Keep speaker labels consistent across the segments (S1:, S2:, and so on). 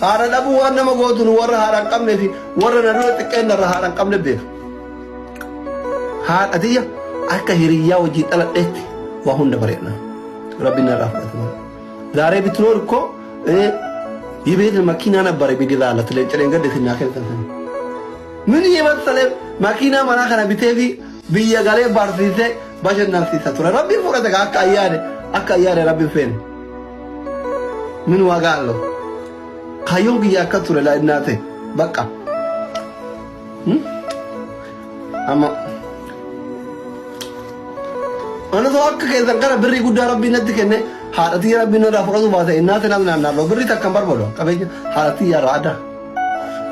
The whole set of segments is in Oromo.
S1: haadha dhabuu waan nama gootuun warra haadha hin qabnee fi warra na dura xiqqeen irra haadha hin qabne beeku. Haadha tiyya akka hiriyyaa hojii dhaladheetti waa hunda bareedna. Rabbi narraa fudhatu. Zaaree bitinoor እኮ የቤት መኪና ነበር የሚገዛላት ለጭሬን ገደት እናከል ተንተን ምን የመሰለ መኪና ማና ከነ ቢቴቪ ቢየጋሌ ባርሲቴ ባጀናን ሲሰቱረ ረቢ ፎረተ አካያደ ረቢ ፈን ምን ዋጋ አለው ካዮን ግያከቱረ ላይ እናቴ በቃ አማ አነ ተወክ ከዘን ከረ ብሪ ጉዳ ረቢ ነድከነ haadhatii rabbiin irraa fudhatu baate innaatiin as naannoo birri takkan barbaadu qabeenya haadhatii yaaduu adda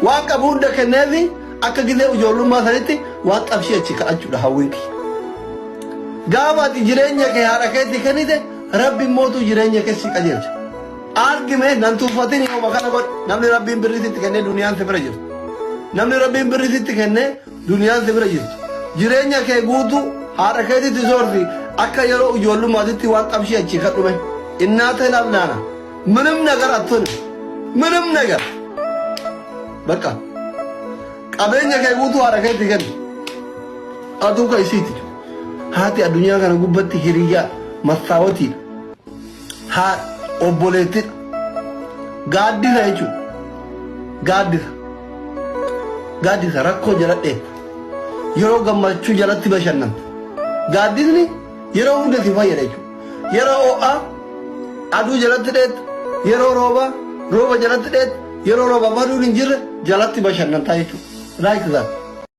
S1: waan qabu hunda kenneefi akka gilee ijoollummaa sanitti waan qabshii achi kadhachuudha hawwiinki gaafa ati jireenya kee haadha keetti kennite rabbiin mootuu jireenya keessi qajeelcha argime nan tuuffatiin yoo makana godhe namni rabbiin birrisitti kennee duniyaan si bira jirtu namni rabbiin birrisitti kennee duniyaan si bira jirtu jireenya kee guutuu haadha keetitti soorti akka yeroo ijoollummaatitti waan qabshii achi kadhume እናቴን አምናና ምንም ነገር አትሆንም ምንም ነገር በቃ ቀበኛ ከጉቱ አረከት ይገን አቱ ከይሲት ሃቲ አዱኛ ከነ ጉበት ሂሪያ መሳወቲ ሃ ኦቦሌት ጋዲ ሳይቹ ጋዲ ሰረኮ ጀለጤ የሮ ገማቹ ጀለቲ በሸነም ጋዲስኒ የሮ ሁንደ ሲፋየደቹ የሮ አ aduu jalatti dheet yeroo rooba jalatti dheet yeroo rooba maduun hin jirre jalatti bashannantaa jechuudha.